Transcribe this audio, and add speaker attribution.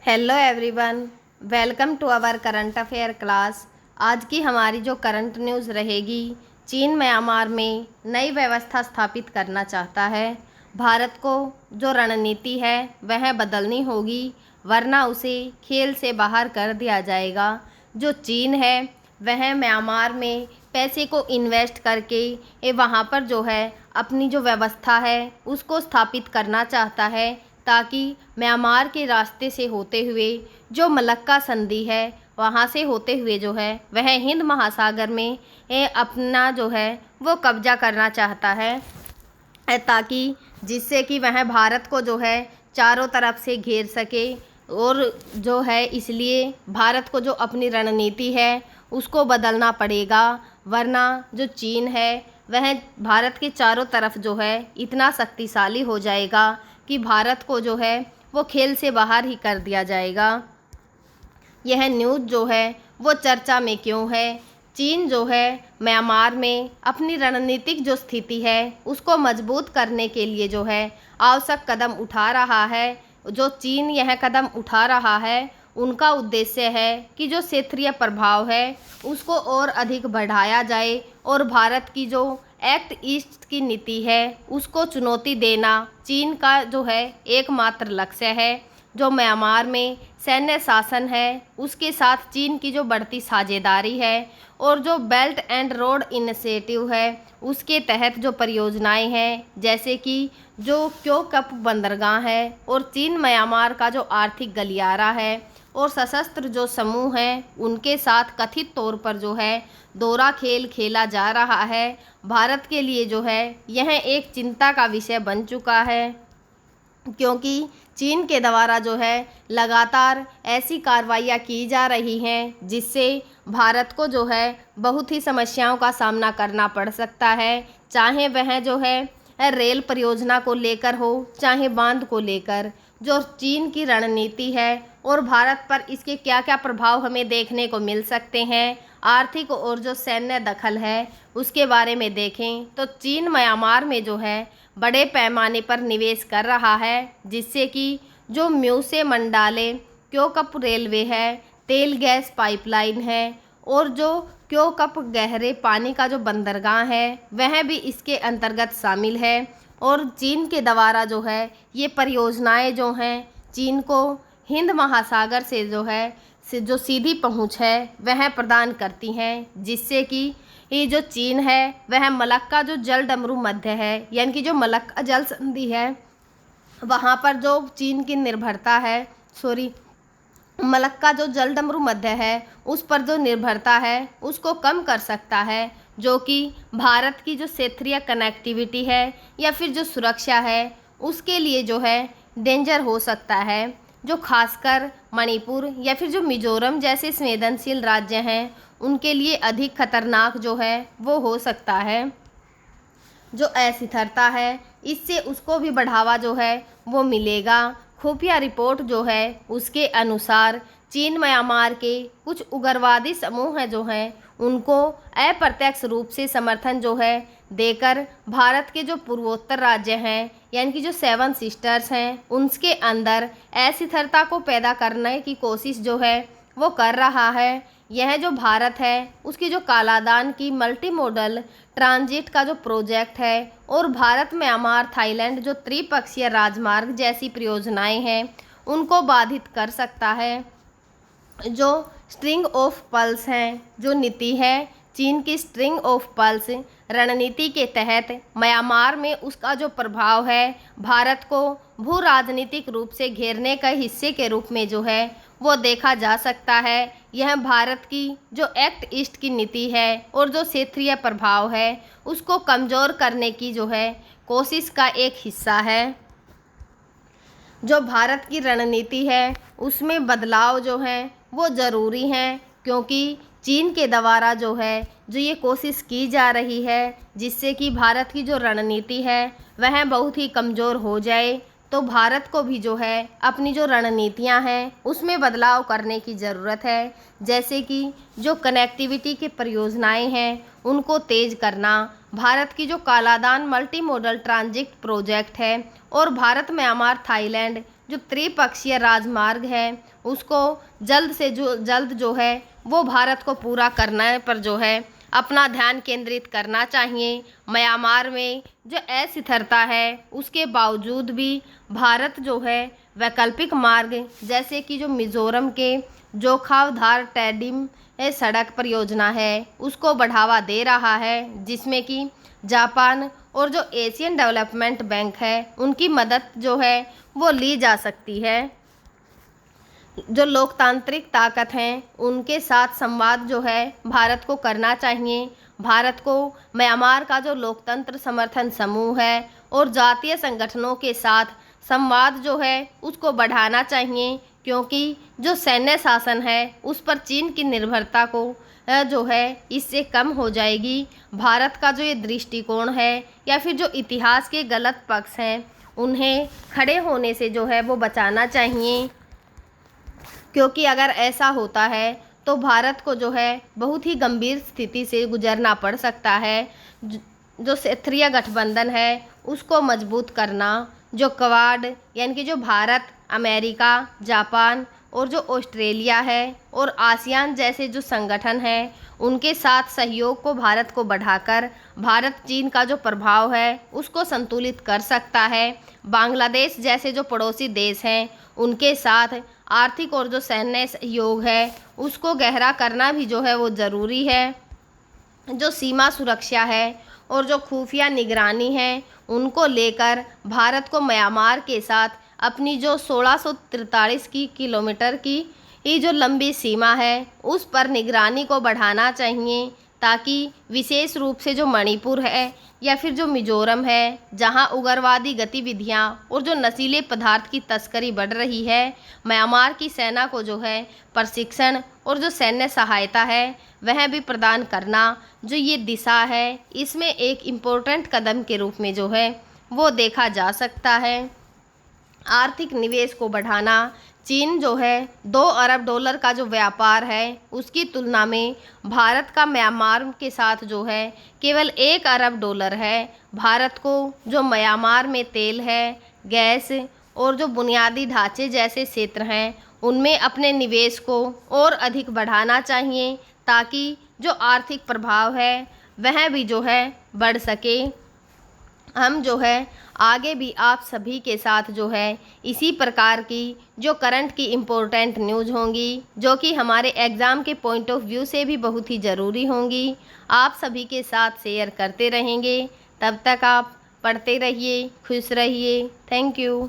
Speaker 1: Hello everyone, welcome to our current affair class. आज की हमारी जो करंट न्यूज़ रहेगी, चीन म्यांमार में नई व्यवस्था स्थापित करना चाहता है। भारत को जो रणनीति है वह बदलनी होगी, वरना उसे खेल से बाहर कर दिया जाएगा। जो चीन है वह म्यांमार में पैसे को इन्वेस्ट करके वहाँ पर जो है अपनी जो व्यवस्था है उसको स्थापित करना चाहता है, ताकि म्यांमार के रास्ते से होते हुए जो मलक्का संधि है वहाँ से होते हुए जो है वह हिंद महासागर में अपना जो है वो कब्जा करना चाहता है, ताकि जिससे कि वह भारत को जो है चारों तरफ से घेर सके। और जो है इसलिए भारत को जो अपनी रणनीति है उसको बदलना पड़ेगा, वरना जो चीन है वह भारत के चारों तरफ जो है इतना शक्तिशाली हो जाएगा कि भारत को जो है वो खेल से बाहर ही कर दिया जाएगा। यह न्यूज़ जो है वो चर्चा में क्यों है? चीन जो है म्यांमार में अपनी रणनीतिक जो स्थिति है उसको मजबूत करने के लिए जो है आवश्यक कदम उठा रहा है। जो चीन यह कदम उठा रहा है उनका उद्देश्य है कि जो क्षेत्रीय प्रभाव है उसको और अधिक बढ़ाया जाए और भारत की जो एक्ट ईस्ट की नीति है उसको चुनौती देना चीन का जो है एकमात्र लक्ष्य है। जो म्यांमार में सैन्य शासन है उसके साथ चीन की जो बढ़ती साझेदारी है और जो बेल्ट एंड रोड इनिशिएटिव है उसके तहत जो परियोजनाएं हैं, जैसे कि जो क्योकप बंदरगाह है और चीन म्यांमार का जो आर्थिक गलियारा है और सशस्त्र जो समूह हैं उनके साथ कथित तौर पर जो है दोहरा खेल खेला जा रहा है, भारत के लिए जो है यह एक चिंता का विषय बन चुका है। क्योंकि चीन के द्वारा जो है लगातार ऐसी कार्रवाइयाँ की जा रही हैं जिससे भारत को जो है बहुत ही समस्याओं का सामना करना पड़ सकता है, चाहे वह जो है रेल परियोजना को लेकर हो, चाहे बांध को लेकर। जो चीन की रणनीति है और भारत पर इसके क्या क्या प्रभाव हमें देखने को मिल सकते हैं, आर्थिक और जो सैन्य दखल है उसके बारे में देखें तो चीन म्यांमार में जो है बड़े पैमाने पर निवेश कर रहा है, जिससे कि जो म्यू से मंडाले क्योकप रेलवे है, तेल गैस पाइपलाइन है और जो क्योकप गहरे पानी का जो बंदरगाह है वह भी इसके अंतर्गत शामिल है। और चीन के द्वारा जो है ये परियोजनाएं जो हैं चीन को हिंद महासागर से जो है जो सीधी पहुंच है वह प्रदान करती हैं, जिससे कि ये जो चीन है वह मलक्का जो जल डमरू मध्य है, यानी कि जो मलक्का जल संधि है वहाँ पर जो चीन की निर्भरता है, मलक्का जो जल डमरू मध्य है उस पर जो निर्भरता है उसको कम कर सकता है, जो कि भारत की जो क्षेत्रीय कनेक्टिविटी है या फिर जो सुरक्षा है उसके लिए जो है डेंजर हो सकता है। जो खासकर मणिपुर या फिर जो मिजोरम जैसे संवेदनशील राज्य हैं उनके लिए अधिक खतरनाक जो है वो हो सकता है। जो अस्थिरता है इससे उसको भी बढ़ावा जो है वो मिलेगा। खुफिया रिपोर्ट जो है उसके अनुसार चीन म्यांमार के कुछ उग्रवादी समूह हैं जो हैं उनको अप्रत्यक्ष रूप से समर्थन जो है देकर भारत के जो पूर्वोत्तर राज्य हैं, यानी कि जो 7 सिस्टर्स हैं, उनके अंदर अस्थिरता को पैदा करने की कोशिश जो है वो कर रहा है। यह जो भारत है उसकी जो कालादान की मल्टी मॉडल ट्रांजिट का जो प्रोजेक्ट है और भारत म्यांमार थाईलैंड जो त्रिपक्षीय राजमार्ग जैसी परियोजनाएं हैं उनको बाधित कर सकता है। जो स्ट्रिंग ऑफ पल्स हैं जो नीति है चीन की स्ट्रिंग ऑफ पल्स रणनीति के तहत म्यांमार में उसका जो प्रभाव है भारत को भू राजनीतिक रूप से घेरने का हिस्से के रूप में जो है वो देखा जा सकता है। यह भारत की जो एक्ट ईस्ट की नीति है और जो क्षेत्रीय प्रभाव है उसको कमज़ोर करने की जो है कोशिश का एक हिस्सा है। जो भारत की रणनीति है उसमें बदलाव जो है वो ज़रूरी हैं, क्योंकि चीन के द्वारा जो है जो ये कोशिश की जा रही है जिससे कि भारत की जो रणनीति है वह बहुत ही कमज़ोर हो जाए, तो भारत को भी जो है अपनी जो रणनीतियां हैं उसमें बदलाव करने की ज़रूरत है। जैसे कि जो कनेक्टिविटी की परियोजनाएं हैं उनको तेज़ करना, भारत की जो Kaladan multi modal transit project है और भारत म्यांमार थाईलैंड जो त्रिपक्षीय राजमार्ग है उसको जल्द से जल्द जो है वो भारत को पूरा करने पर जो है अपना ध्यान केंद्रित करना चाहिए। म्यांमार में जो अस्थिरता है उसके बावजूद भी भारत जो है वैकल्पिक मार्ग जैसे कि जो मिजोरम के जोखावधार टैडिम सड़क परियोजना है उसको बढ़ावा दे रहा है, जिसमें कि जापान और जो एशियन डेवलपमेंट बैंक है उनकी मदद जो है वो ली जा सकती है। जो लोकतांत्रिक ताकत हैं उनके साथ संवाद जो है भारत को करना चाहिए। भारत को म्यांमार का जो लोकतंत्र समर्थन समूह है और जातीय संगठनों के साथ संवाद जो है उसको बढ़ाना चाहिए, क्योंकि जो सैन्य शासन है उस पर चीन की निर्भरता को जो है इससे कम हो जाएगी। भारत का जो ये दृष्टिकोण है या फिर जो इतिहास के गलत पक्ष हैं उन्हें खड़े होने से जो है वो बचाना चाहिए, क्योंकि अगर ऐसा होता है तो भारत को जो है बहुत ही गंभीर स्थिति से गुजरना पड़ सकता है। जो क्षेत्रीय गठबंधन है उसको मजबूत करना, जो क्वाड यानी कि जो भारत, अमेरिका, जापान और जो ऑस्ट्रेलिया है और आसियान जैसे जो संगठन हैं उनके साथ सहयोग को भारत को बढ़ाकर भारत चीन का जो प्रभाव है उसको संतुलित कर सकता है। बांग्लादेश जैसे जो पड़ोसी देश हैं उनके साथ आर्थिक और जो सैन्य सहयोग है उसको गहरा करना भी जो है वो ज़रूरी है। जो सीमा सुरक्षा है और जो खुफिया निगरानी है उनको लेकर भारत को म्यांमार के साथ अपनी जो 1643 किलोमीटर की ये जो लंबी सीमा है उस पर निगरानी को बढ़ाना चाहिए, ताकि विशेष रूप से जो मणिपुर है या फिर जो मिजोरम है जहां उग्रवादी गतिविधियां और जो नशीले पदार्थ की तस्करी बढ़ रही है, म्यांमार की सेना को जो है प्रशिक्षण और जो सैन्य सहायता है वह भी प्रदान करना जो ये दिशा है इसमें एक इम्पोर्टेंट कदम के रूप में जो है वो देखा जा सकता है। आर्थिक निवेश को बढ़ाना, चीन जो है $2 अरब का जो व्यापार है उसकी तुलना में भारत का म्यांमार के साथ जो है केवल $1 अरब है। भारत को जो म्यांमार में तेल है, गैस और जो बुनियादी ढांचे जैसे क्षेत्र हैं उनमें अपने निवेश को और अधिक बढ़ाना चाहिए, ताकि जो आर्थिक प्रभाव है वह भी जो है बढ़ सके। हम जो है आगे भी आप सभी के साथ जो है इसी प्रकार की जो करंट की इम्पोर्टेंट न्यूज़ होंगी जो कि हमारे एग्ज़ाम के पॉइंट ऑफ व्यू से भी बहुत ही ज़रूरी होंगी, आप सभी के साथ शेयर करते रहेंगे। तब तक आप पढ़ते रहिए, खुश रहिए। Thank you.